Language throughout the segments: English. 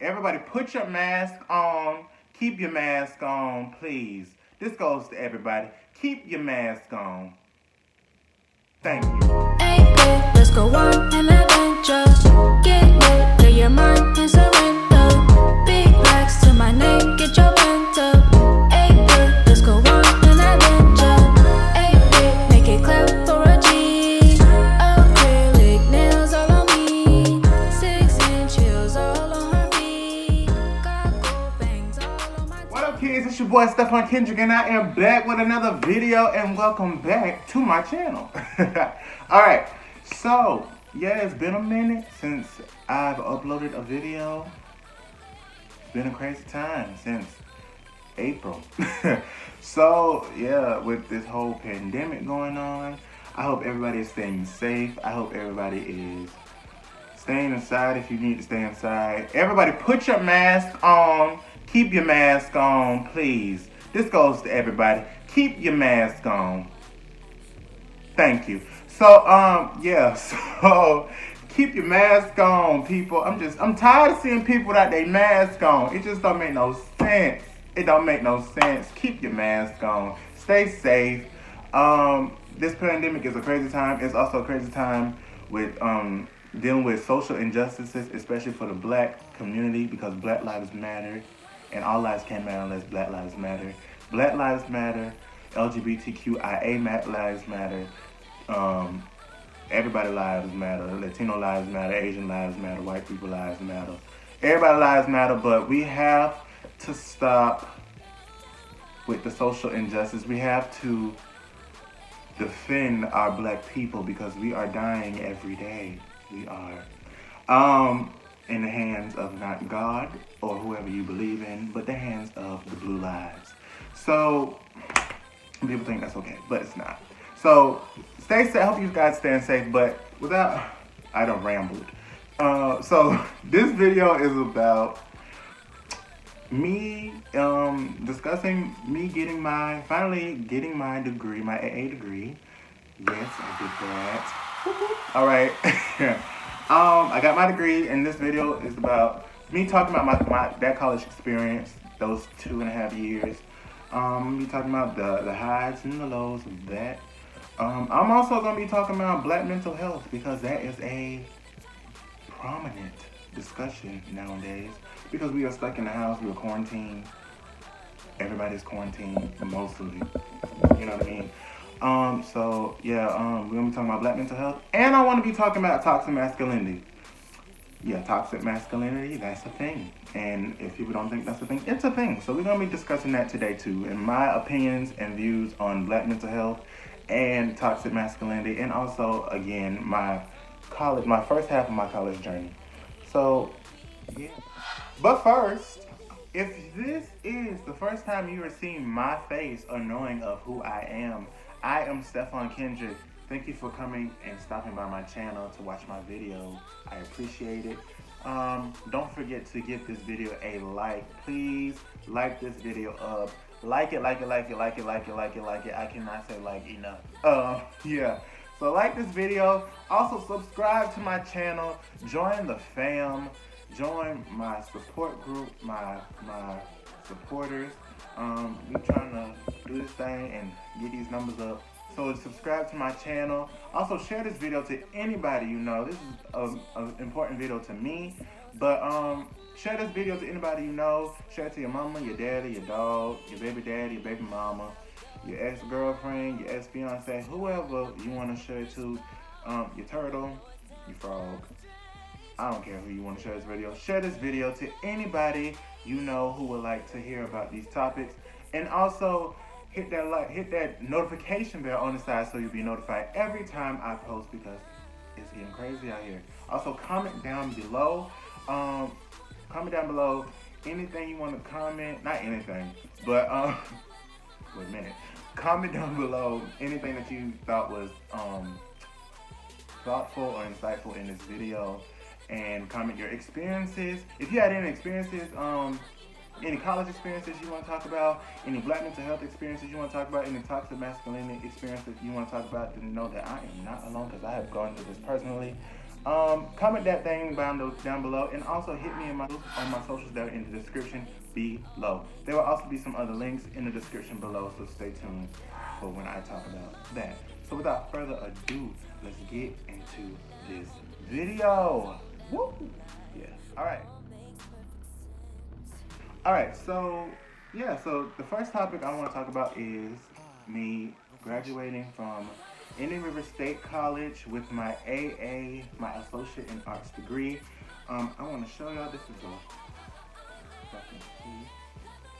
Everybody put your mask on. Keep your mask on, please. This goes to everybody. Keep your mask on. Thank you. Hey, babe, let's go on an adventure. Get lit, clear your mind and surrender. Big racks to my name, get your bent up. Hey, babe, let's go on an adventure. Hey, babe, make it clap for a G. Acrylic nails all on me. 6-inch heels all on her feet. Got gold bangs all on my What up, kids? It's your boy Stephankendrick, and I am back with another video, and welcome back to my channel. Alright, so, yeah, it's been a minute since I've uploaded a video. It's been a crazy time since April. So, yeah, with this whole pandemic going on, I hope everybody is staying safe. I hope everybody is staying inside if you need to stay inside. Everybody put your mask on. Keep your mask on, please. This goes to everybody. Keep your mask on. Thank you. So, yeah, so keep your mask on, people. I'm tired of seeing people without their mask on. It just don't make no sense. It don't make no sense. Keep your mask on. Stay safe. This pandemic is a crazy time. It's also a crazy time with dealing with social injustices, especially for the black community, because Black Lives Matter, and all lives can't matter unless Black Lives Matter. Black Lives Matter, LGBTQIA lives matter, everybody lives matter, Latino lives matter, Asian lives matter, white people lives matter. Everybody lives matter, but we have to stop with the social injustice. We have to defend our black people because we are dying every day. We are. In the hands of not God or whoever you believe in, but the hands of the blue lives. So, people think that's okay, but it's not. So, stay safe. I hope you guys staying safe, but I done rambled. So, this video is about me discussing me finally getting my degree, my AA degree. Yes, I did that. All right. I got my degree, and this video is about me talking about that college experience, those 2.5 years. Me talking about the highs and the lows of that. I'm also going to be talking about black mental health because that is a prominent discussion nowadays because we are stuck in the house, we are quarantined. Everybody's quarantined, mostly. You know what I mean? So yeah, we're gonna be talking about black mental health, and I want to be talking about toxic masculinity. Yeah, toxic masculinity, that's a thing. And if people don't think that's a thing, it's a thing. So we're gonna be discussing that today too, and my opinions and views on black mental health and toxic masculinity, and also again my first half of my college journey. So yeah. But first, if this is the first time you are seeing my face or knowing of who I am Stephan Kendrick. Thank you for coming and stopping by my channel to watch my video. I appreciate it. Don't forget to give this video a like. Please like this video up. Like it. I cannot say like enough. Yeah. So like this video. Also subscribe to my channel. Join the fam. Join my support group, my supporters. We're trying to do this thing and get these numbers up. So subscribe to my channel. Also share this video to anybody you know. This is an important video to me. But share this video to anybody you know. Share it to your mama, your daddy, your dog, your baby daddy, your baby mama, your ex-girlfriend, your ex-fiance, whoever you want to share it to. Your turtle, your frog. I don't care who you want to share this video. Share this video to anybody you know who would like to hear about these topics. And also hit that notification bell on the side so you'll be notified every time I post because it's getting crazy out here. Also comment down below. Anything you want to comment. Not anything, but wait a minute. Comment down below anything that you thought was thoughtful or insightful in this video. And comment your experiences. If you had any experiences, any college experiences you want to talk about, any black mental health experiences you want to talk about, any toxic masculinity experiences you want to talk about, then know that I am not alone because I have gone through this personally. Comment that thing down below, and also hit me on my socials that are in the description below. There will also be some other links in the description below, so stay tuned for when I talk about that. So without further ado, let's get into this video. Woo! Yeah. All right. So yeah. So the first topic I want to talk about is me graduating from Indian River State College with my AA, my Associate in Arts degree. I want to show y'all. This is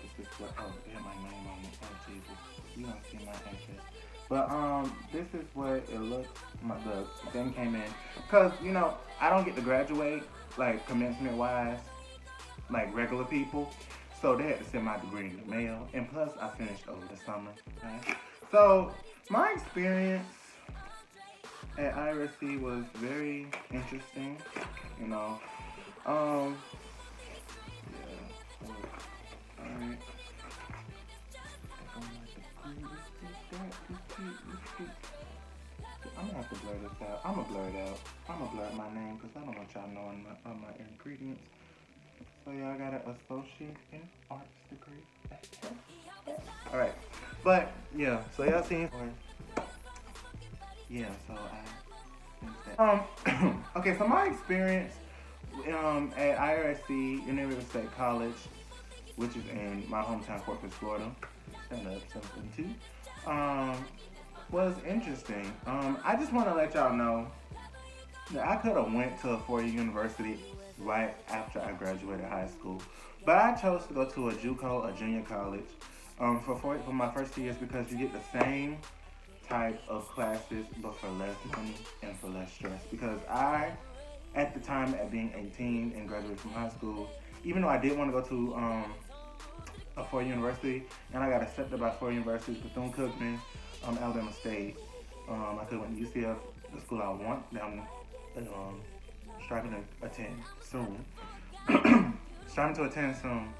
This is what. Oh, they have my name on it. Oh Jesus, you don't see my address. But this is what it looks. The thing came in, cause I don't get to graduate like commencement wise, like regular people. So they had to send my degree in the mail, and plus I finished over the summer. Right? So my experience at IRC was very interesting. Yeah. Alright. I'm gonna have to blur this out. I'm gonna blur it out. I'm gonna blur my name because I don't want y'all knowing my ingredients. So y'all got an associate in arts degree. Alright. But yeah, so y'all seen yeah, so okay, so my experience at IRSC, Union River State College, which is in my hometown, Corpus, Florida, stand up 772, was interesting. I just want to let y'all know that I could have went to a four-year university right after I graduated high school, but I chose to go to a JUCO, a junior college, for my first 2 years because you get the same type of classes but for less money and for less stress. Because I, at the time at being 18 and graduated from high school, even though I did want to go to a four-year university, and I got accepted by four universities, Bethune-Cookman, Alabama State. I could have went to UCF, the school I want them, striving to attend soon. Striving to attend soon.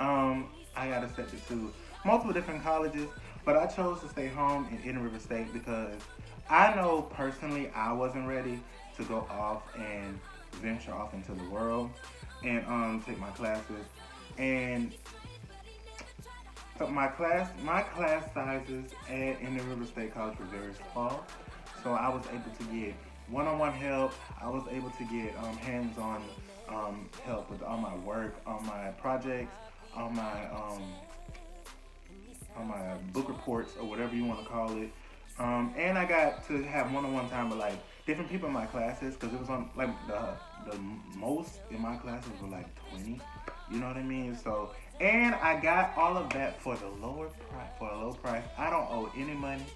I got accepted to multiple different colleges, but I chose to stay home in Indian River State because I know personally I wasn't ready to go off and venture off into the world and take my classes. And my class sizes at Indian River State College were very small, so I was able to get one-on-one help. I was able to get hands-on help with all my work, all my projects, all my book reports or whatever you want to call it. And I got to have one-on-one time with like different people in my classes because it was on like the most in my classes were like 20. You know what I mean? So, and I got all of that for a low price. I don't owe any money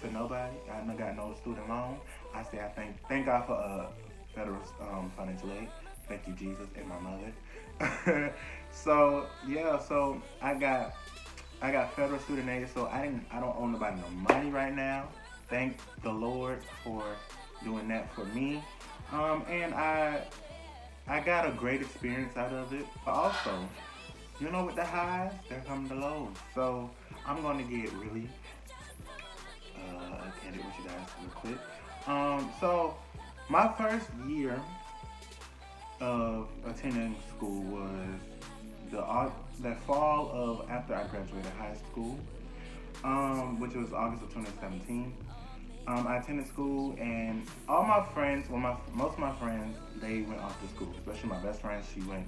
to nobody. I got no student loan. I say I thank God for federal financial aid. Thank you, Jesus, and my mother. So yeah, so I got federal student aid, so I don't owe nobody no money right now. Thank the Lord for doing that for me. And I got a great experience out of it. But also, with the highs, there come the lows. So I'm gonna get really candid with you guys real quick. So my first year of attending school was the fall of after I graduated high school, which was August of 2017. I attended school, and all my friends, most of my friends, they went off to school. Especially my best friend, she went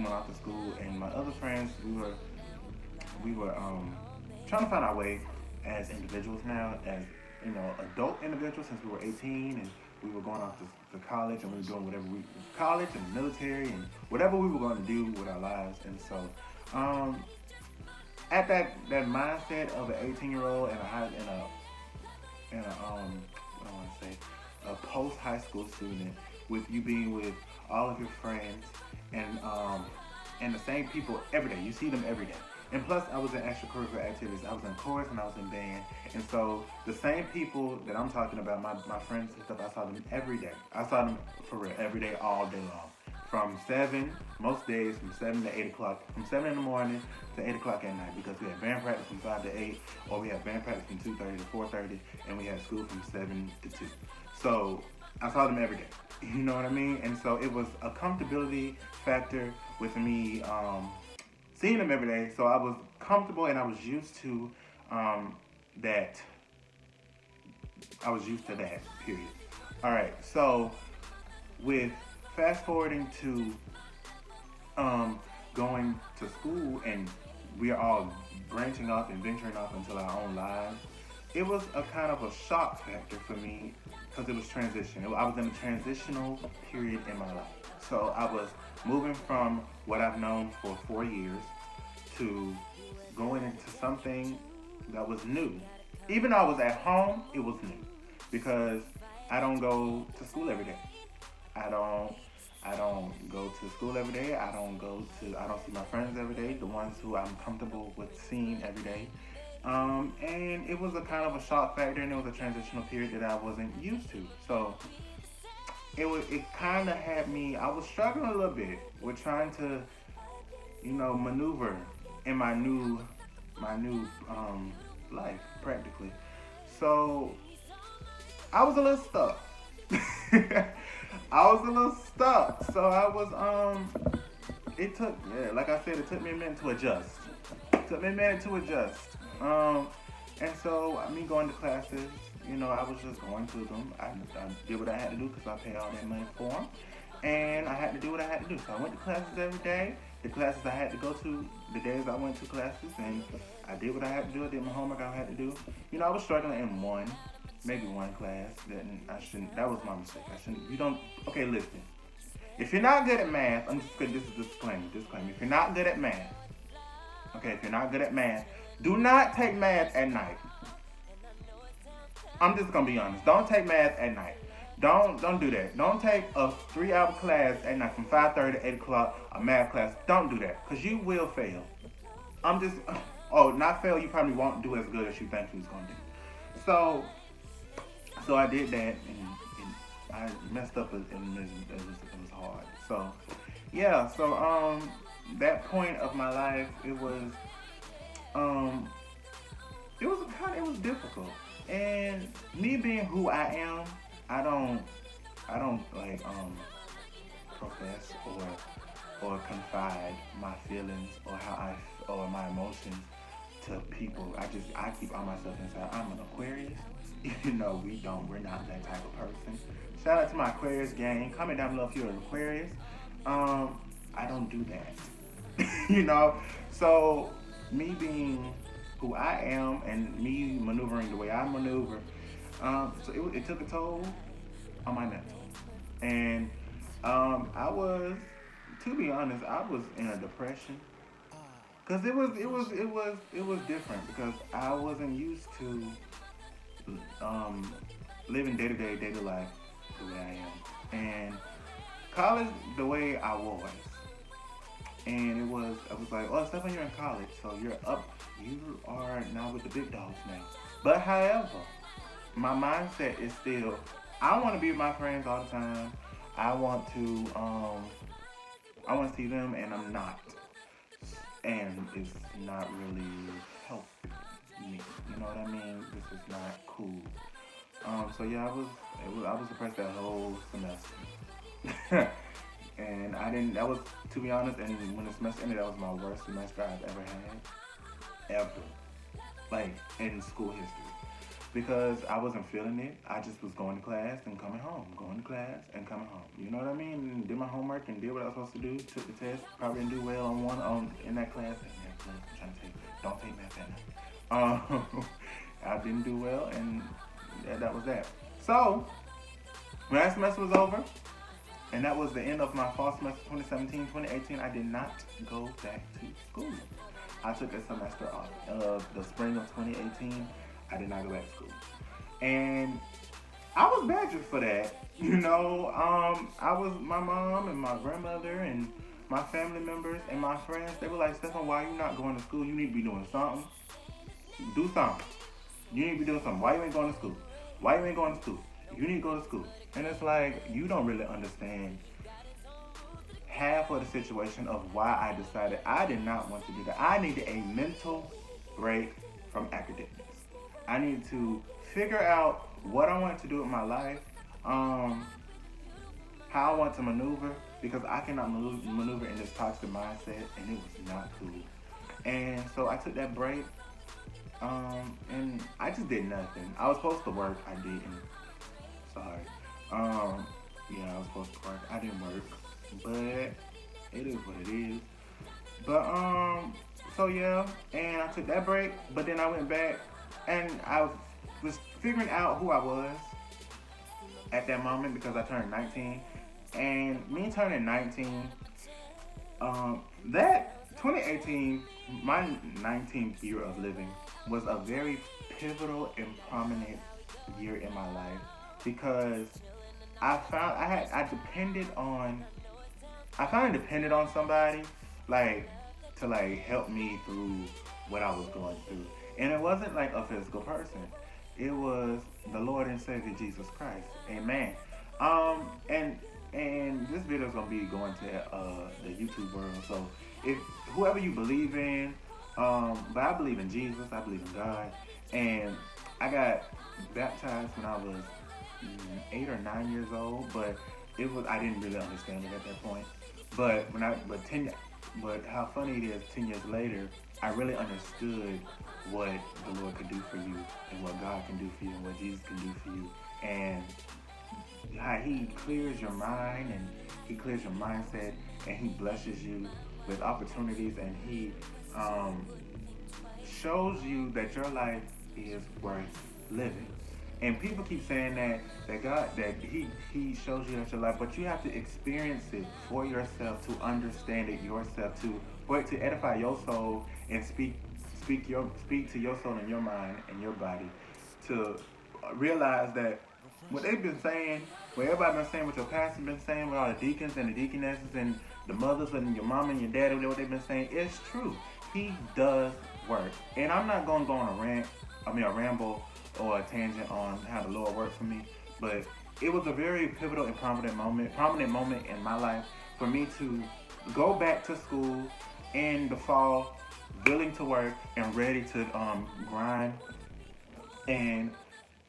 off to school, and my other friends, we were trying to find our way as individuals now, as adult individuals, since we were 18 and we were going off to college, and we were doing whatever college and military and whatever we were going to do with our lives. And so, at that mindset of an 18-year-old and a post high school student, with you being with all of your friends and the same people every day, you see them every day. And plus, I was in extracurricular activities. I was in chorus and I was in band. And so the same people that I'm talking about, my friends and stuff, I saw them every day. I saw them for real every day, all day long. From 7, most days, from 7 to 8 o'clock. From 7 in the morning to 8 o'clock at night, because we had band practice from 5 to 8, or we had band practice from 2:30 to 4:30, and we had school from 7 to 2. So I saw them every day. You know what I mean? And so it was a comfortability factor with me seeing them every day. So I was comfortable and I was used to that. I was used to that, period. All right, so with fast forwarding to going to school and we are all branching off and venturing off into our own lives, it was a kind of a shock factor for me because it was transition. I was in a transitional period in my life. So I was moving from what I've known for 4 years to going into something that was new. Even though I was at home, it was new because I don't go to school every day. I don't go to school every day. I don't see my friends every day, the ones who I'm comfortable with seeing every day. And it was a kind of a shock factor and it was a transitional period that I wasn't used to. So it kind of had me, I was struggling a little bit with trying to, maneuver in my new life practically. So I was a little stuck. So I was like I said, it took me a minute to adjust. And so me going to classes, I was just going to them. I did what I had to do because I paid all that money for them. And I had to do what I had to do. So I went to classes every day. The classes I had to go to, the days I went to classes, and I did what I had to do. I did my homework I had to do. I was struggling in maybe one class that was my mistake. Okay, listen. If you're not good at math, this is disclaimer. If you're not good at math, do not take math at night. I'm just gonna be honest. Don't take math at night. Don't do that. Don't take a 3-hour class at night from 5:30 to 8 o'clock, a math class. Don't do that, because you will fail. Not fail, you probably won't do as good as you think you was gonna do. So I did that, and I messed up, and it was hard. So, yeah, that point of my life, it was difficult. And me being who I am, I don't profess or confide my feelings or my emotions to people. I keep all myself inside. I'm an Aquarius. We're not that type of person. Shout out to my Aquarius gang. Comment down below if you're an Aquarius. I don't do that. So me being who I am and me maneuvering the way I maneuver, so it took a toll on my mental. And to be honest, I was in a depression. Cause it was different because I wasn't used to living daily life the way I am, and college the way I was, and I was like, oh, Stephan, you're in college, so you are now with the big dogs now. But however, my mindset is still, I want to be with my friends all the time. I want to see them, and I'm not. And it's not really helping me. You know what I mean? This is not cool. So yeah, I was depressed that whole semester. And that was, to be honest, and when the semester ended, that was my worst semester I've ever had. Ever. Like, in school history. Because I wasn't feeling it. I just was going to class and coming home. Going to class and coming home. You know what I mean? And did my homework and did what I was supposed to do. Took the test. Probably didn't do well in that class. I'm trying to tell you, don't take math that night. I didn't do well, and that was that. So, when that semester was over, and that was the end of my fall semester 2017-2018, I did not go back to school. I took a semester off. The spring of 2018, I did not go back to school. And I was badgered for that. My mom and my grandmother and my family members and my friends, they were like, Stephan, why are you not going to school? You need to be doing something. Do something. You need to be doing something. Why you ain't going to school? Why you ain't going to school? You need to go to school. And it's like, you don't really understand half of the situation of why I decided I did not want to do that. I needed a mental break from academics. I needed to figure out what I wanted to do with my life. um, how I want to maneuver because I cannot maneuver in this toxic mindset, and it was not cool. And so I took that break, and I just did nothing. I was supposed to work, I didn't. Sorry. Um, yeah, I was supposed to work. I didn't work, but it is what it is. But so yeah, and I took that break, but then I went back, and I was figuring out who I was at that moment because I turned 19, and me turning 19, that 2018, my 19th year of living was a very pivotal and prominent year in my life because I depended on I finally depended on somebody like to like help me through what I was going through. And it wasn't like a physical person. It was the Lord and Savior Jesus Christ. Amen. And this video is gonna be going to the YouTube world. So if whoever you believe in, but I believe in Jesus, I believe in God, and I got baptized when I was 8 or 9 years old, but I didn't really understand it at that point. But how funny it is, 10 years later, I really understood what the Lord could do for you, and what God can do for you, and what Jesus can do for you, and how He clears your mind, and He clears your mindset, and He blesses you with opportunities, and He shows you that your life is worth living. And people keep saying that God that He shows you that your life, but you have to experience it for yourself to understand it yourself, for it to edify your soul and speak to your soul and your mind and your body, to realize that what they've been saying, what everybody been saying, what your pastor been saying, what all the deacons and the deaconesses and the mothers and your mama and your daddy, what they've been saying, it's true. He does work. And I'm not gonna go on a ramble or a tangent on how the Lord worked for me, but it was a very pivotal and prominent moment in my life for me to go back to school in the fall, willing to work and ready to grind and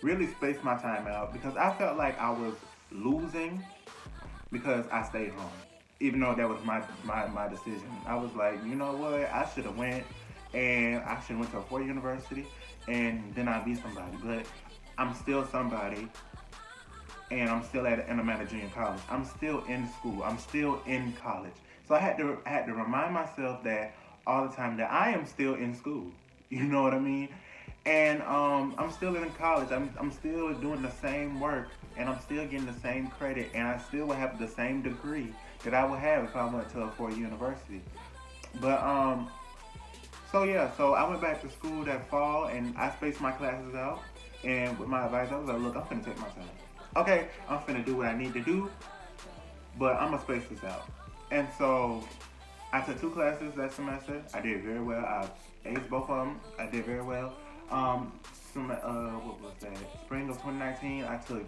really space my time out because I felt like I was losing because I stayed home. Even though that was my decision. I was like, you know what, I should have went to a 4-year university and then I'd be somebody. But I'm still somebody, and I'm at a junior college. I'm still in school. I'm still in college. So I had to remind myself that all the time that I am still in school. You know what I mean? And I'm still in college. I'm still doing the same work, and I'm still getting the same credit, and I still will have the same degree that I would have if I went to a 4-year university. But so I went back to school that fall, and I spaced my classes out. And with my advice, I was like, look, I'm finna take my time. Okay, I'm finna do what I need to do, but I'm gonna space this out. And so I took 2 classes that semester. I did very well. I aced both of them. I did very well. What was that? Spring of 2019, I took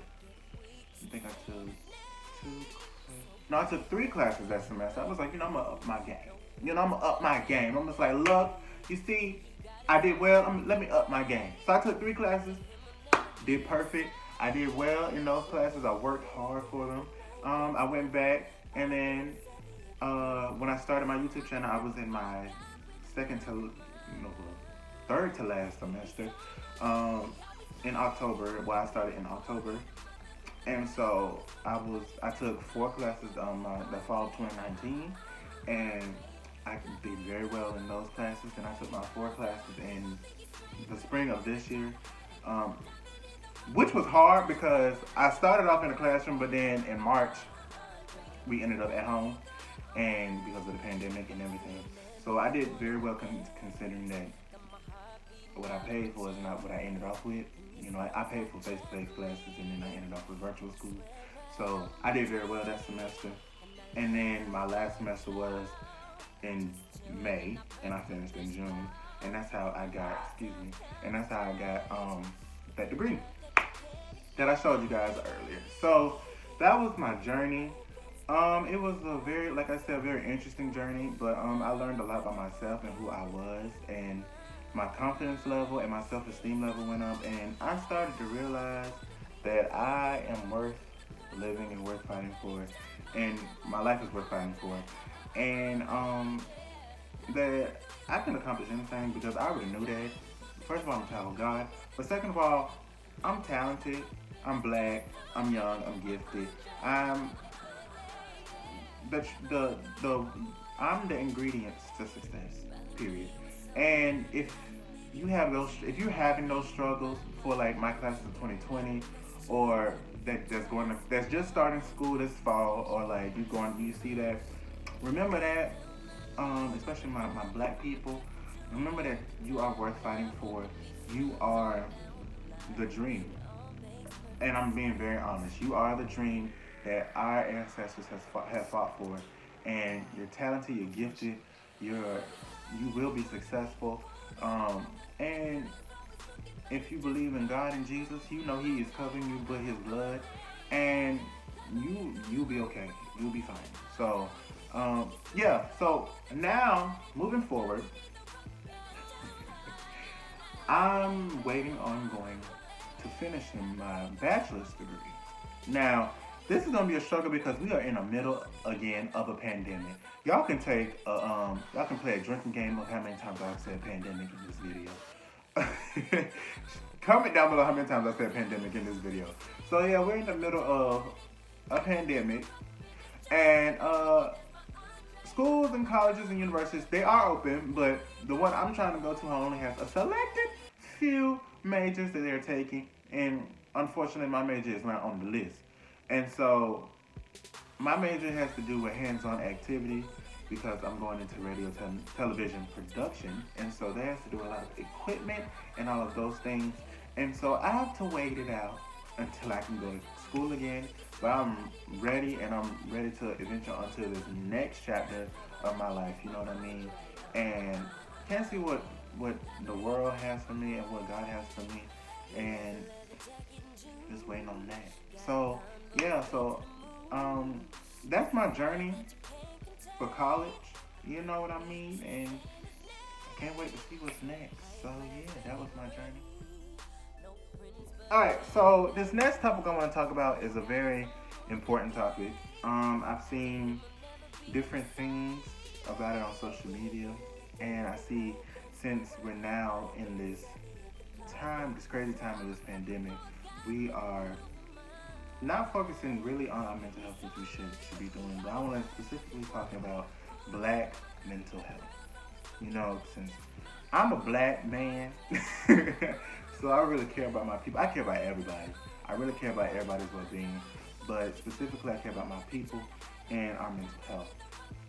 3 classes that semester. I was like, I'm gonna up my game. I'm just like, look, you see, I did well. Let me up my game. So I took 3 classes, did perfect. I did well in those classes. I worked hard for them. I went back, and then when I started my YouTube channel, I was in my third to last semester in October. Well, I started in October, and so I took 4 classes that fall of 2019, and I did very well in those classes. And I took my 4 classes in the spring of this year, which was hard because I started off in the classroom, but then in March we ended up at home, and because of the pandemic and everything. So I did very well considering that what I paid for is not what I ended off with. I paid for face-to-face classes, and then I ended up with virtual school. So I did very well that semester. And then my last semester was in May, and I finished in June. And that's how I got, that degree that I showed you guys earlier. So that was my journey. It was a very interesting journey, but I learned a lot about myself and who I was, and my confidence level and my self-esteem level went up, and I started to realize that I am worth living and worth fighting for, and my life is worth fighting for, and that I can accomplish anything because I already knew that. First of all, I'm a child of God, but second of all, I'm talented, I'm black, I'm young, I'm gifted, I'm the I'm the ingredients to success. Period. And if you're having those struggles for like my class of 2020, or that's just starting school this fall, or like you see that, remember that, especially my black people, remember that you are worth fighting for. You are the dream, and I'm being very honest. You are the dream that our ancestors have fought for, and you're talented, you're gifted, you will be successful. And if you believe in God and Jesus, you know He is covering you with His blood, and you'll be okay. You'll be fine. So, yeah. So now moving forward, I'm waiting on going to finishing my bachelor's degree. Now, this is gonna be a struggle because we are in the middle again of a pandemic. Y'all can y'all can play a drinking game of how many times I've said pandemic in this video. Comment down below how many times I said pandemic in this video. So yeah, we're in the middle of a pandemic, and schools and colleges and universities, they are open, but the one I'm trying to go to only has a selected few majors that they're taking, and unfortunately my major is not on the list. And so my major has to do with hands-on activity because I'm going into radio television production, and so that has to do with a lot of equipment and all of those things. And so I have to wait it out until I can go to school again. But I'm ready, and I'm ready to venture onto this next chapter of my life. You know what I mean? And can't see what the world has for me and what God has for me, and just waiting on that. So yeah, that's my journey for college. You know what I mean? And I can't wait to see what's next. So yeah, that was my journey. Alright, so this next topic I want to talk about is a very important topic. I've seen different things about it on social media, and I see since we're now in this crazy time of this pandemic, we are not focusing really on our mental health, which we should be doing, but I want to specifically talk about black mental health. You know, since I'm a black man, so I really care about my people. I care about everybody. I really care about everybody's well-being, but specifically I care about my people and our mental health.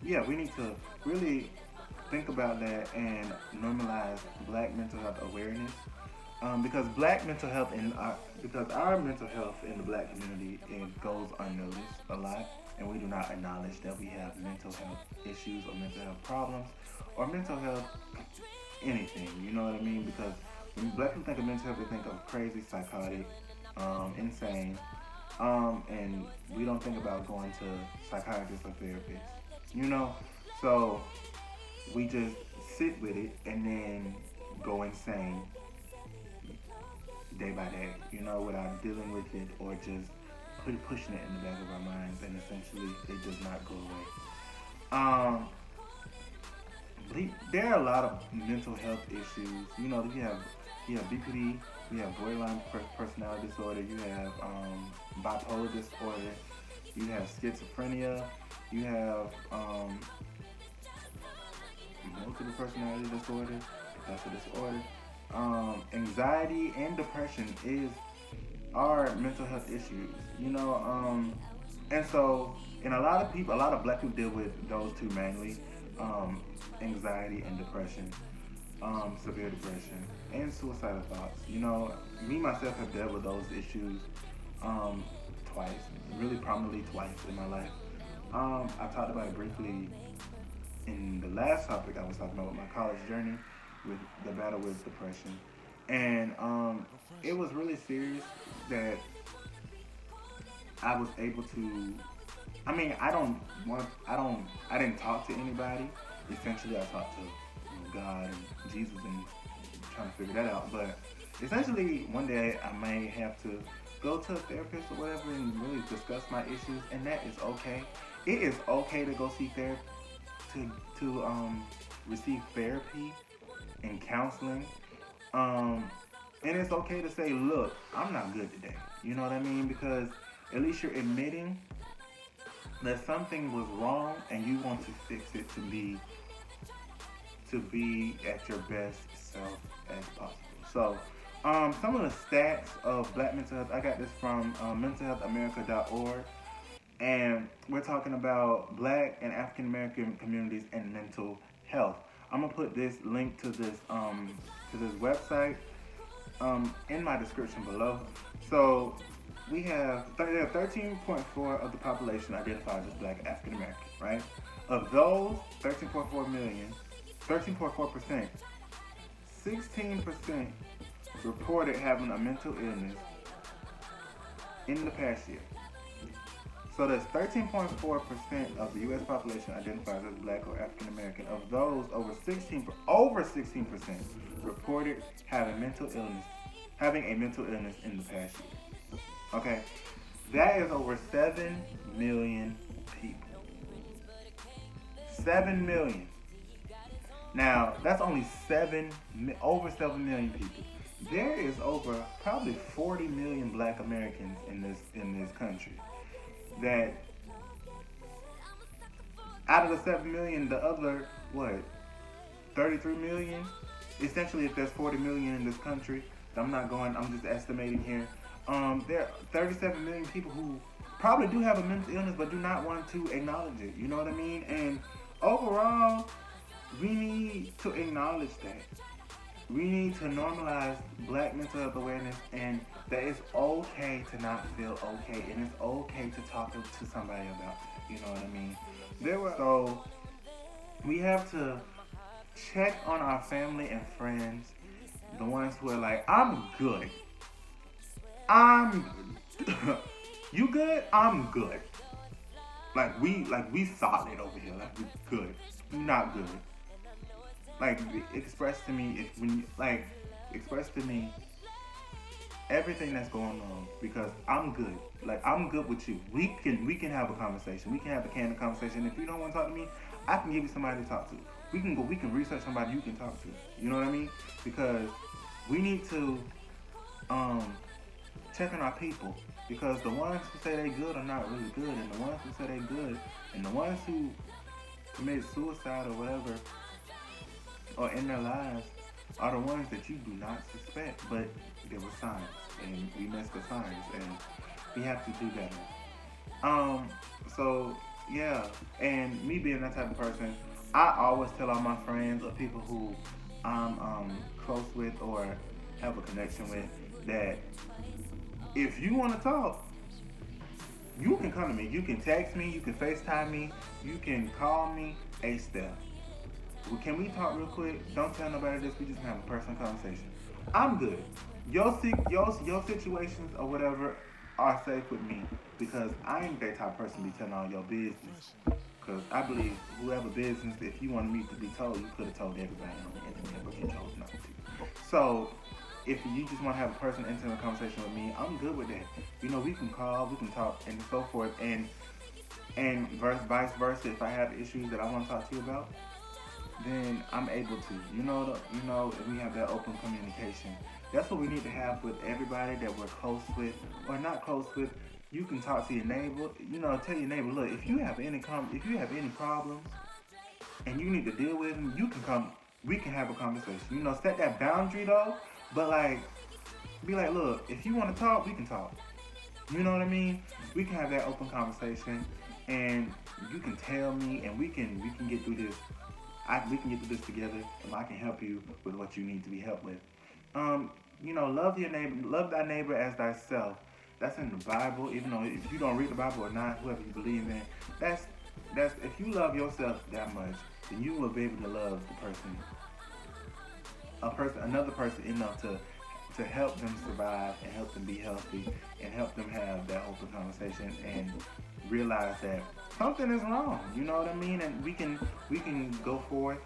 Yeah, we need to really think about that and normalize black mental health awareness. Because black mental health because our mental health in the black community, it goes unnoticed a lot, and we do not acknowledge that we have mental health issues or mental health problems or mental health anything. You know what I mean? Because when black people think of mental health, they think of crazy, psychotic, insane, and we don't think about going to psychiatrists or therapists. You know, so we just sit with it and then go insane day by day, you know, without dealing with it or just pushing it in the back of our minds, and essentially it does not go away. There are a lot of mental health issues. You know, you have BPD, you have borderline personality disorder, you have bipolar disorder, you have schizophrenia, you have multiple personality disorder, if that's a disorder. Anxiety and depression are mental health issues, you know, and so, and a lot of black people deal with those two mainly, anxiety and depression, severe depression, and suicidal thoughts. You know, me myself have dealt with those issues twice, really prominently twice in my life. I talked about it briefly in the last topic I was talking about with my college journey, with the battle with depression, and it was really serious that I was able to. I mean, I didn't talk to anybody. Essentially, I talked to God and Jesus and trying to figure that out. But essentially, one day I may have to go to a therapist or whatever and really discuss my issues, and that is okay. It is okay to go see therapy, to receive therapy and counseling. And it's okay to say, look, I'm not good today. You know what I mean? Because at least you're admitting that something was wrong and you want to fix it to be at your best self as possible. So, some of the stats of Black mental health, I got this from mentalhealthamerica.org, and we're talking about Black and African American communities and mental health. I'm gonna put this link to this website in my description below. So we have 13.4 of the population identified as Black African American, right? Of those 13.4 million, 13.4%, 16% reported having a mental illness in the past year. So that's 13.4% of the U.S. population identifies as Black or African American. Of those, over 16% reported having a mental illness in the past year. Okay, that is over 7 million people. 7 million. Now, that's only over 7 million people. There is over probably 40 million Black Americans in this country. That out of the 7 million, the other 33 million. Essentially, if there's 40 million in this country, I'm just estimating here. There are 37 million people who probably do have a mental illness but do not want to acknowledge it. You know what I mean? And overall, we need to acknowledge that. We need to normalize Black mental health awareness, and that it's okay to not feel okay, and it's okay to talk to somebody about that. You know what I mean? So we have to check on our family and friends, the ones who are like, I'm good. You good? I'm good. Like we solid over here. Like we good. You not good. Like express to me everything that's going on, because I'm good. Like I'm good with you. We can have a conversation. We can have a candid conversation. If you don't want to talk to me, I can give you somebody to talk to. We can research somebody you can talk to. You know what I mean? Because we need to check on our people, because the ones who say they good are not really good, and the ones who say they good, and the ones who commit suicide or whatever, or in their lives, are the ones that you do not suspect, but there were signs, and we missed the signs, and we have to do better. So yeah, and me being that type of person, I always tell all my friends or people who I'm close with or have a connection with that if you want to talk, you can come to me. You can text me, you can FaceTime me, you can call me. Hey, Steph, well, can we talk real quick? Don't tell nobody this. We just have a personal conversation. I'm good. Your situations or whatever are safe with me, because I ain't that type of person to be telling all your business. Because I believe whoever business, if you wanted me to be told, you could have told everybody on the internet, but you chose not to. So if you just want to have a personal, intimate conversation with me, I'm good with that. You know, we can call, we can talk, and so forth, and vice versa. If I have issues that I want to talk to you about, then I'm able to. You know, and we have that open communication. That's what we need to have with everybody that we're close with or not close with. You can talk to your neighbor. You know, tell your neighbor, look, if you have any problems and you need to deal with them, you can come. We can have a conversation. You know, set that boundary though. But like, be like, look, if you want to talk, we can talk. You know what I mean? We can have that open conversation, and you can tell me, and we can get through this. We can get through this together, and I can help you with what you need to be helped with. You know, love your neighbor, love thy neighbor as thyself. That's in the Bible. Even though if you don't read the Bible or not, whoever you believe in, that's if you love yourself that much, then you will be able to love another person enough to help them survive and help them be healthy and help them have that open conversation and realize that something is wrong. You know what I mean? And we can go forth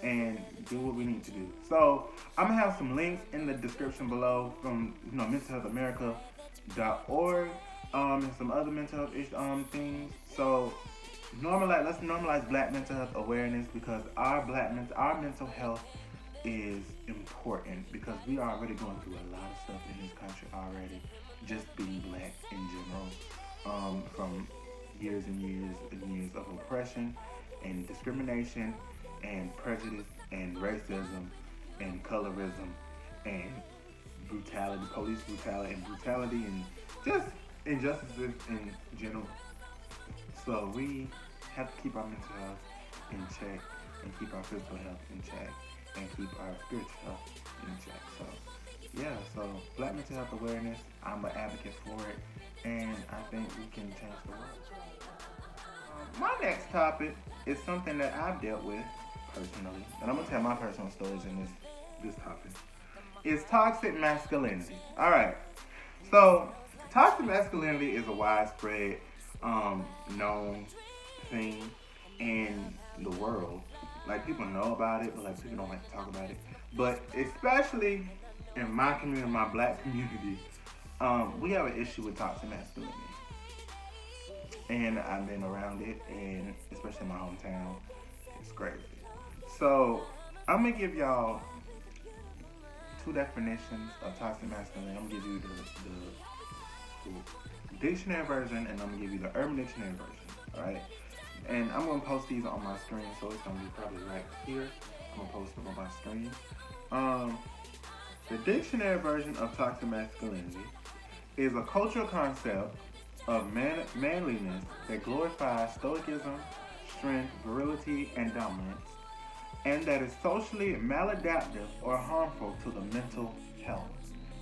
and do what we need to do. So I'm gonna have some links in the description below from mentalhealthamerica.org and some other mental health things. So let's normalize Black mental health awareness, because our mental health is important, because we are already going through a lot of stuff in this country already, just being Black in general, from years and years and years of oppression and discrimination and prejudice and racism and colorism and brutality, police brutality and just injustices in general. So we have to keep our mental health in check and keep our physical health in check and keep our spiritual health in check. So yeah, so Black mental health awareness, I'm an advocate for it, and I think we can change the world. My next topic is something that I've dealt with personally, and I'm gonna tell my personal stories in this topic. It's toxic masculinity. All right, so toxic masculinity is a widespread, known thing in the world. Like, people know about it, but like people don't like to talk about it. But especially in my community, my Black community, we have an issue with toxic masculinity. And I've been around it, and especially in my hometown, it's crazy. So I'm gonna give y'all two definitions of toxic masculinity. I'm gonna give you the dictionary version, and I'm gonna give you the Urban Dictionary version. All right, and I'm gonna post these on my screen, so it's gonna be probably right here. I'm gonna post them on my screen. The dictionary version of toxic masculinity is a cultural concept of manliness that glorifies stoicism, strength, virility, and dominance, and that is socially maladaptive or harmful to the mental health.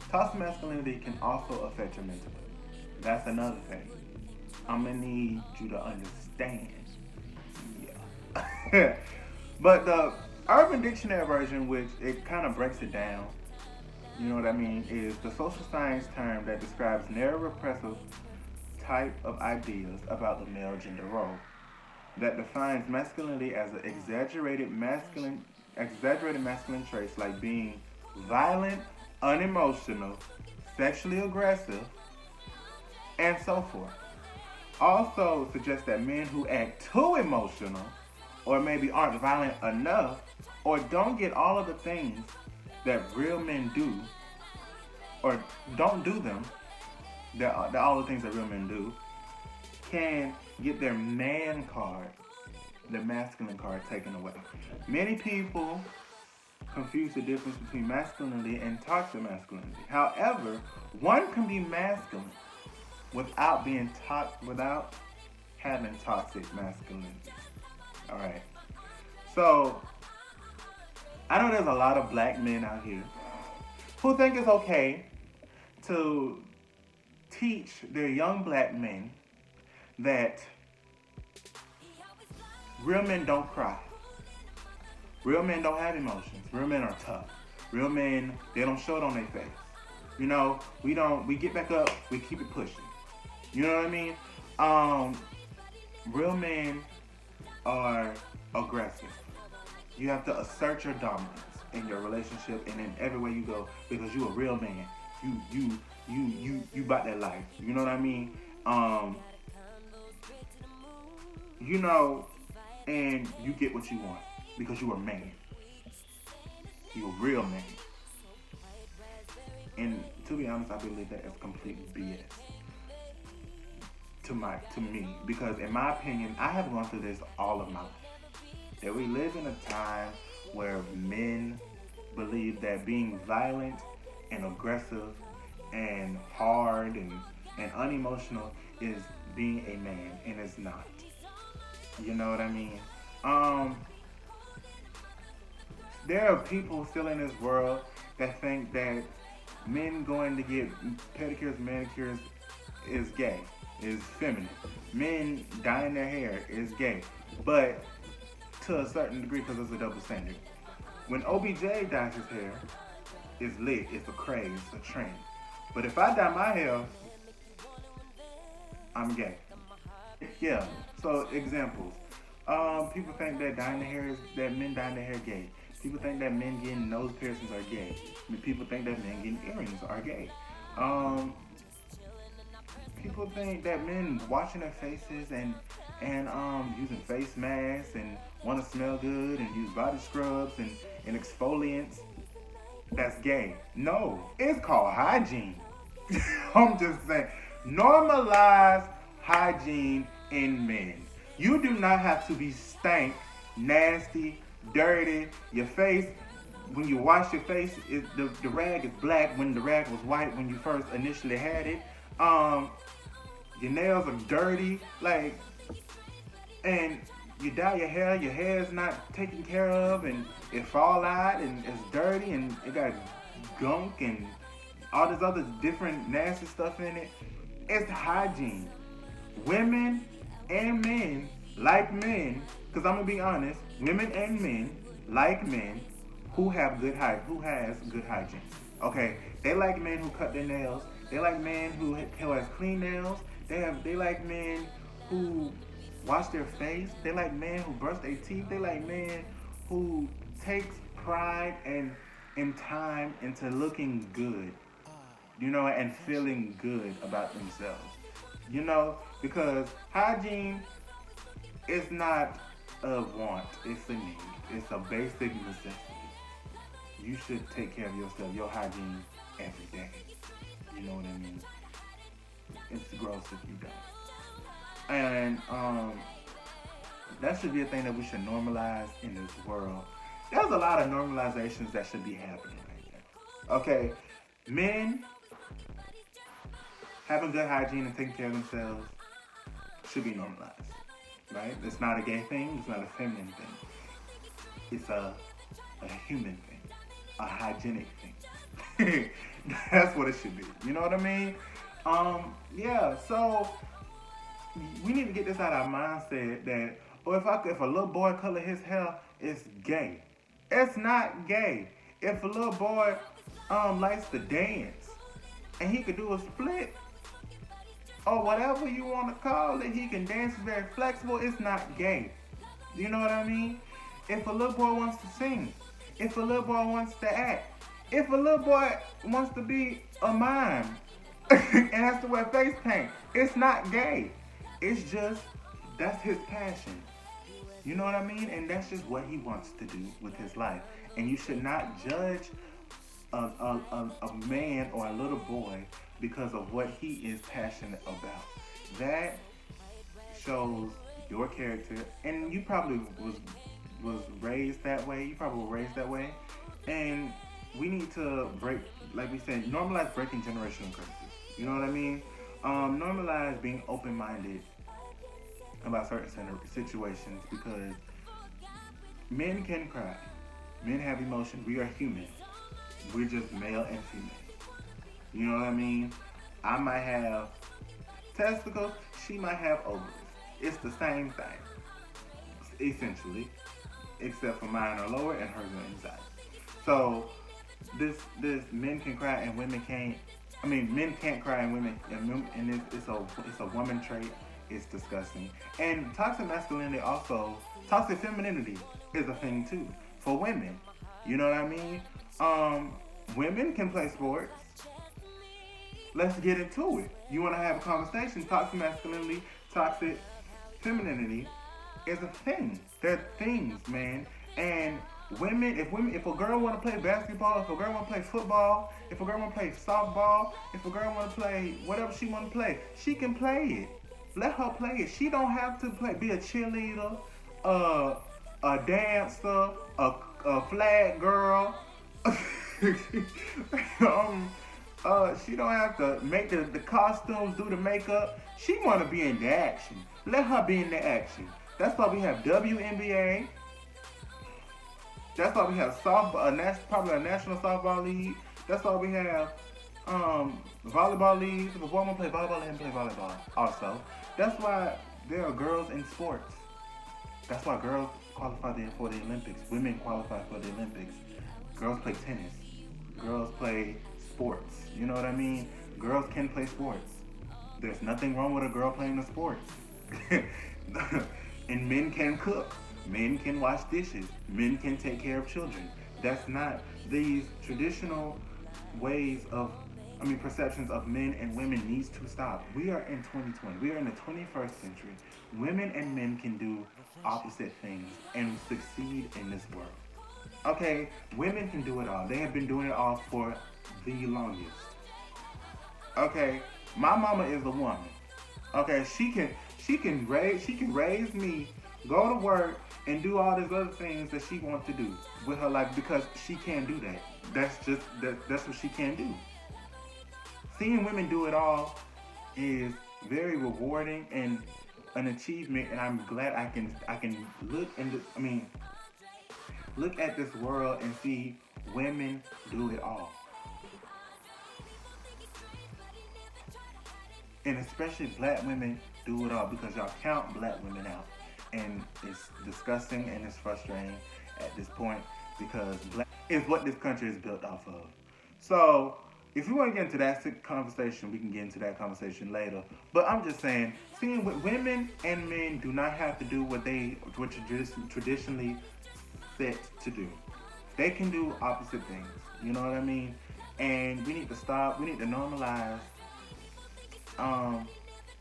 Toxic masculinity can also affect your mental health. That's another thing I'm gonna need you to understand. Yeah. But the Urban Dictionary version, which it kind of breaks it down, you know what I mean, is the social science term that describes narrow repressive type of ideas about the male gender role that defines masculinity as an exaggerated masculine traits like being violent, unemotional, sexually aggressive, and so forth. Also suggests that men who act too emotional, or maybe aren't violent enough, or don't get all of the things that real men do, or don't do them, all the things that real men do, can get their man card, their masculine card, taken away. Many people confuse the difference between masculinity and toxic masculinity. However, one can be masculine without having toxic masculinity. All right. So I know there's a lot of Black men out here who think it's okay to teach their young Black men that real men don't cry. Real men don't have emotions. Real men are tough. Real men, they don't show it on their face. You know, we get back up, we keep it pushing. You know what I mean? Real men are aggressive. You have to assert your dominance in your relationship and in every way you go, because you a real man. You about that life. You know what I mean? You know, and you get what you want because you a man. You a real man. And to be honest, I believe that is complete BS to me, because in my opinion, I have gone through this all of my life. That we live in a time where men believe that being violent and aggressive and hard and unemotional is being a man, and it's not. You know what I mean? There are people still in this world that think that men going to get pedicures, manicures is gay, is feminine. Men dyeing their hair is gay, but to a certain degree, because it's a double standard. When OBJ dyes his hair, it's lit, it's a craze, it's a trend. But if I dye my hair, I'm gay. Yeah, so examples. People think that men dyeing their hair gay. People think that men getting nose piercings are gay. People think that men getting earrings are gay. Um, People think that men washing their faces and using face masks and want to smell good and use body scrubs and exfoliants, that's gay. No, it's called hygiene. I'm just saying, normalize hygiene in men. You do not have to be stank, nasty, dirty. Your face, when you wash your face, the rag is black when the rag was white when you first initially had it. Your nails are dirty, like, and you dye your hair is not taken care of, and it fall out, and it's dirty, and it got gunk and all this other different nasty stuff in it. It's hygiene. Women and men like men, because I'm gonna be honest, women and men like men who have good hygiene. Okay, they like men who cut their nails. They like men who has clean nails. They like men who wash their face. They like men who brush their teeth. They like men who takes pride and time into looking good, and feeling good about themselves. Because hygiene is not a want, it's a need. It's a basic necessity. You should take care of yourself, your hygiene every day. You know what I mean? It's gross if you don't. And that should be a thing that we should normalize in this world. There's a lot of normalizations that should be happening right now. Okay, men having good hygiene and taking care of themselves should be normalized, right? It's not a gay thing. It's not a feminine thing. It's a human thing, a hygienic thing. That's what it should be. You know what I mean? Yeah. So we need to get this out of our mindset that, if a little boy color his hair, it's gay. It's not gay. If a little boy likes to dance and he could do a split or whatever you want to call it, he can dance, very flexible, it's not gay. You know what I mean? If a little boy wants to sing, if a little boy wants to act, if a little boy wants to be a mime and has to wear face paint, it's not gay. It's just, that's his passion. You know what I mean? And that's just what he wants to do with his life. And you should not judge a man or a little boy because of what he is passionate about. That shows your character. And you probably was raised that way. You probably were raised that way. And we need to break, like we said, normalize breaking generational curses. You know what I mean? Normalize being open-minded about certain situations, because men can cry. Men have emotion. We are human. We're just male and female. You know what I mean? I might have testicles. She might have ovaries. It's the same thing, essentially, except for mine are lower and hers are inside. So this men can cry and women can't. I mean, men can't cry and women, and it's a woman trait. It's disgusting. And toxic masculinity also, toxic femininity is a thing too for women. You know what I mean? Women can play sports. Let's get into it. You want to have a conversation? Toxic masculinity, toxic femininity is a thing. They're things, man. And if a girl want to play basketball, if a girl want to play football, if a girl want to play softball, if a girl want to play whatever she want to play, she can play it. Let her play it. She don't have to be a cheerleader, a dancer, a flag girl. She don't have to make the costumes, do the makeup. She want to be in the action. Let her be in the action. That's why we have WNBA. That's why we have softball, probably a national softball league. That's why we have volleyball leagues. If a boy want to play volleyball, let him play volleyball also. That's why there are girls in sports. That's why girls qualify for the Olympics. Women qualify for the Olympics. Girls play tennis. Girls play sports. You know what I mean? Girls can play sports. There's nothing wrong with a girl playing a sport. In and men can cook, men can wash dishes, men can take care of children. That's not these traditional ways of, perceptions of men and women needs to stop. We are in 2020. We are in the 21st century. Women and men can do opposite things and succeed in this world. Okay, women can do it all. They have been doing it all for the longest. Okay, my mama is a woman. Okay, she can raise me, go to work, and do all these other things that she wants to do with her life because she can't do that. That's what she can do. Seeing women do it all is very rewarding and an achievement, and I'm glad I can look at this world and see women do it all. And especially black women do it all because y'all count black women out. And it's disgusting and it's frustrating at this point because black is what this country is built off of. So, if you want to get into that conversation, we can get into that conversation later. But I'm just saying, seeing what women and men do not have to do what traditionally set to do. They can do opposite things. You know what I mean? And we need to stop. We need to normalize.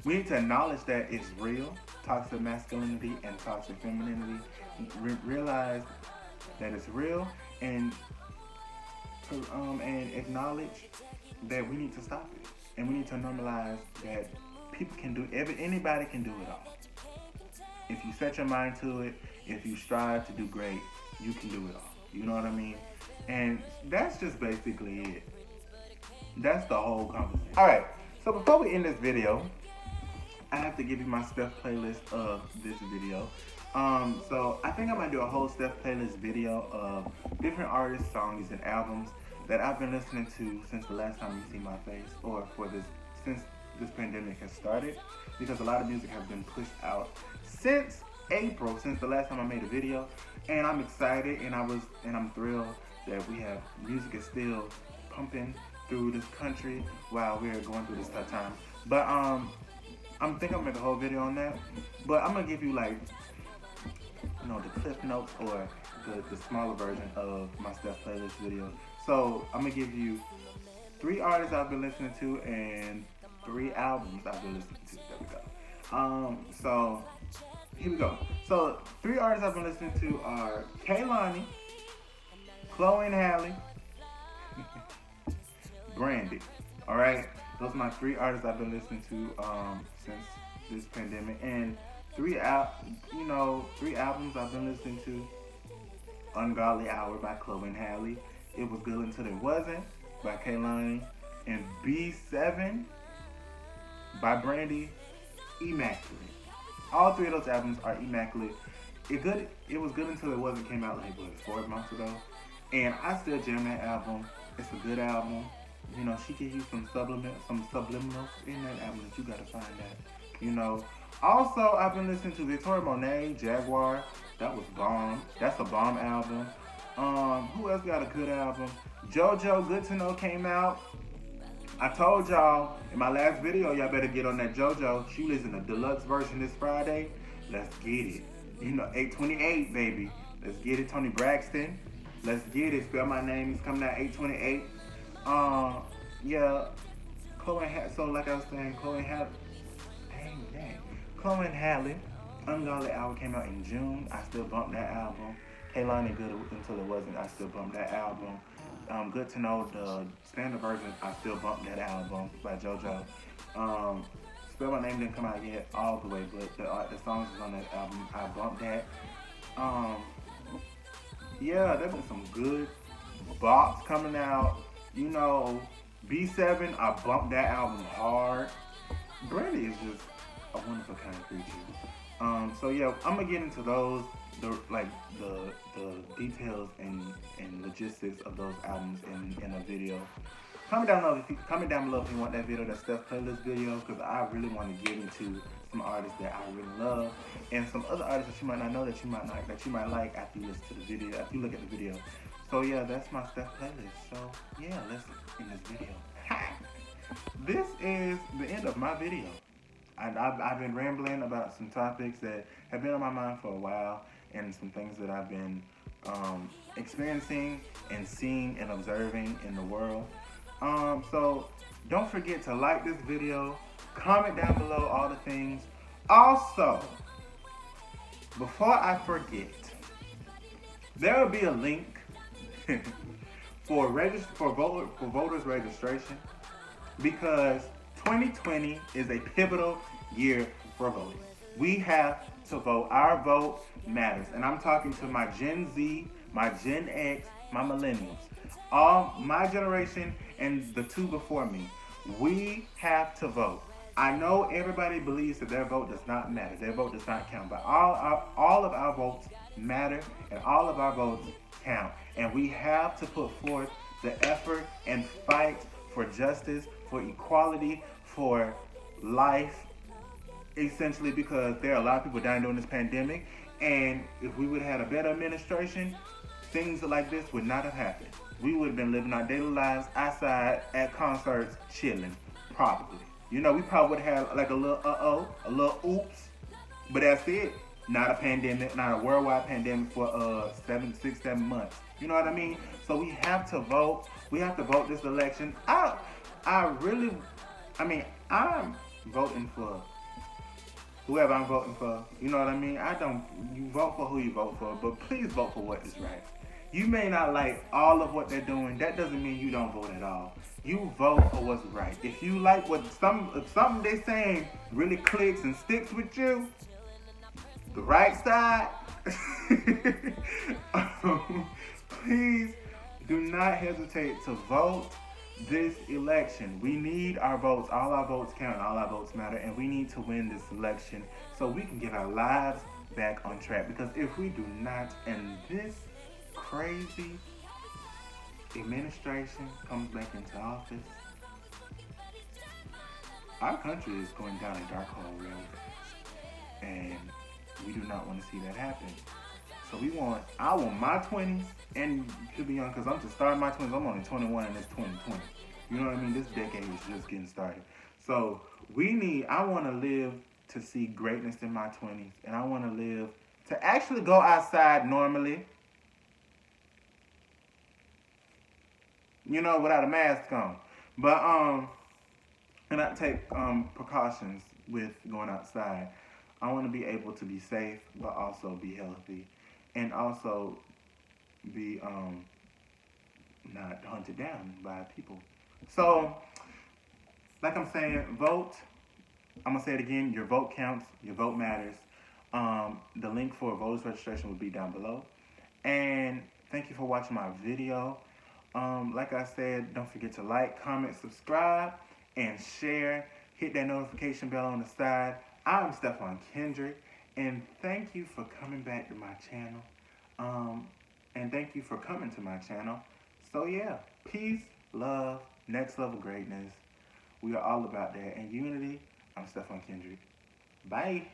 We need to acknowledge that it's real, toxic masculinity and toxic femininity. Realize that it's real and acknowledge that we need to stop it. And we need to normalize that people can do anybody can do it all. If you set your mind to it, if you strive to do great, you can do it all. You know what I mean? And that's just basically it. That's the whole conversation. Alright, so before we end this video, I have to give you my Steph playlist of this video. So I think I might do a whole Steph playlist video of different artists, songs, and albums that I've been listening to since the last time you see my face, or since this pandemic has started, because a lot of music has been pushed out since April, since the last time I made a video, and I'm excited and I'm thrilled that we have music is still pumping through this country while we're going through this tough time. But I'm thinking I'll make a whole video on that, but I'm gonna give you the clip notes or the smaller version of my Steph playlist video. So I'm gonna give you 3 artists I've been listening to and 3 albums I've been listening to. There we go. So here we go. So 3 artists I've been listening to are Kehlani, Chloe and Halle, Brandy. All right, those are my 3 artists I've been listening to since this pandemic, and 3 albums I've been listening to. Ungodly Hour by Chloe and Halle, It Was Good Until It Wasn't by Kehlani, and B7 by Brandy, Immaculate. All 3 of those albums are immaculate. It Was Good Until It Wasn't came out 4 months ago, and I still jam that album. It's a good album. She gives you some subliminals in that album that you gotta find that. Also, I've been listening to Victoria Monet, Jaguar. That was bomb. That's a bomb album. Who else got a good album? JOJO, Good to Know came out. I told y'all in my last video, y'all better get on that JOJO. She releasing the deluxe version this Friday. Let's get it. 828, baby. Let's get it. Toni Braxton. Let's get it. Spell My Name. It's coming out 828. Yeah. So like I was saying, Chloe and Halle, Ungodly Hour came out in June. I still bumped that album. Kehlani, Good Until It Wasn't. I still bumped that album. Good to Know, the standard version. I still bumped that album by JoJo. Spell My Name didn't come out yet all the way, but the songs is on that album. I bumped that. Yeah, there's been some good bops coming out. B7, I bumped that album hard. Brandy is just a wonderful kind of creature. So yeah, I'm gonna get into those, the details and logistics of those albums in a video. Comment down below if you want that video, that Steph playlist video, because I really want to get into some artists that I really love and some other artists that you might not know that you might like after you listen to the video, after you look at the video. So yeah, that's my Steph playlist. So yeah, let's end this video. This is the end of my video. I've been rambling about some topics that have been on my mind for a while, and some things that I've been experiencing and seeing and observing in the world. So don't forget to like this video, comment down below all the things. Also, before I forget, there will be a link for voters registration, because 2020 is a pivotal year for voting. We have to vote. Our vote matters. And I'm talking to my Gen Z, my Gen X, my millennials. All my generation and the two before me. We have to vote. I know everybody believes that their vote does not matter. Their vote does not count. But all of our votes matter, and all of our votes count. And we have to put forth the effort and fight for justice, for equality, for life, essentially, because there are a lot of people dying during this pandemic. And if we would have had a better administration, things like this would not have happened. We would have been living our daily lives outside at concerts, chilling, probably. You know, we probably would have had like a little a little oops, but that's it. Not a pandemic, not a worldwide pandemic for 6, 7 months. You know what I mean? So we have to vote. We have to vote this election. I'm voting for whoever I'm voting for. You know what I mean? You vote for who you vote for, but please vote for what is right. You may not like all of what they're doing. That doesn't mean you don't vote at all. You vote for what's right. If you like if something they're saying really clicks and sticks with you, the right side, please do not hesitate to vote this election. We need our votes. All our votes count. All our votes matter. And we need to win this election so we can get our lives back on track. Because if we do not, and this crazy administration comes back into office, our country is going down a dark hole really fast. And we do not want to see that happen. So I want my 20s, and to be young, because I'm just starting my 20s. I'm only 21 and it's 2020. You know what I mean? This decade is just getting started. So I want to live to see greatness in my 20s, and I want to live to actually go outside normally, you know, without a mask on. But, and I take precautions with going outside. I want to be able to be safe, but also be healthy, and also be not hunted down by people. So, like I'm saying, vote. I'm going to say it again. Your vote counts. Your vote matters. The link for voters registration will be down below. And thank you for watching my video. Like I said, don't forget to like, comment, subscribe, and share. Hit that notification bell on the side. I'm Stephan Kendrick, and thank you for coming back to my channel. And thank you for coming to my channel. So yeah, peace, love, next level greatness. We are all about that. And unity, I'm Stephan Kendrick. Bye.